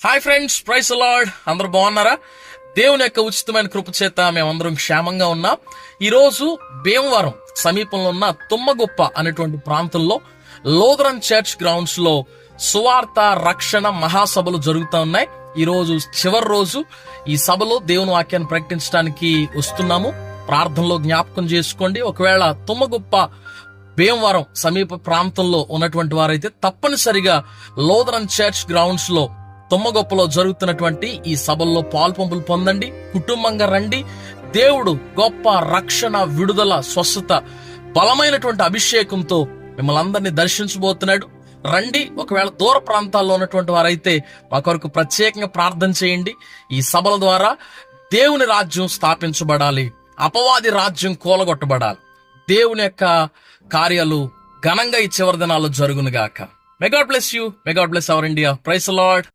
Hi friends, price lord. అందరూ బాగున్నారా? దేవుని యొక్క ఉచితమైన కృప చేత మేమందరం క్షేమంగా ఉన్నాం. ఈరోజు భీమవరం సమీపంలో ఉన్న తుమ్మగుప్ప అనేటువంటి ప్రాంతంలో లోదరన్ చర్చ్ గ్రౌండ్స్ లో సువార్త రక్షణ మహాసభలు జరుగుతూ ఉన్నాయి. ఈ రోజు చివరి రోజు. ఈ సభలో దేవుని వాక్యాన్ని ప్రకటించడానికి వస్తున్నాము. ప్రార్థనలో జ్ఞాపకం చేసుకోండి. ఒకవేళ తుమ్మగుప్ప భీమవరం సమీప ప్రాంతంలో ఉన్నటువంటి వారైతే తప్పనిసరిగా లోదరన్ చర్చ్ గ్రౌండ్స్ లో తుమ్మగొప్పలో జరుగుతున్నటువంటి ఈ సభల్లో పాల్పంపులు పొందండి. కుటుంబంగా రండి. దేవుడు గొప్ప రక్షణ, విడుదల, స్వస్థత, బలమైనటువంటి అభిషేకంతో మిమ్మల్ని అందరినీ దర్శించబోతున్నాడు. రండి. ఒకవేళ దూర ప్రాంతాల్లో ఉన్నటువంటి వారైతే మా కొరకు ప్రత్యేకంగా ప్రార్థన చేయండి. ఈ సభల ద్వారా దేవుని రాజ్యం స్థాపించబడాలి, అపవాది రాజ్యం కూలగొట్టబడాలి. దేవుని యొక్క కార్యాలు ఘనంగా ఈ చివరి దినాల్లో జరుగునుగాక. May God bless you. May God bless our India. Praise the lord.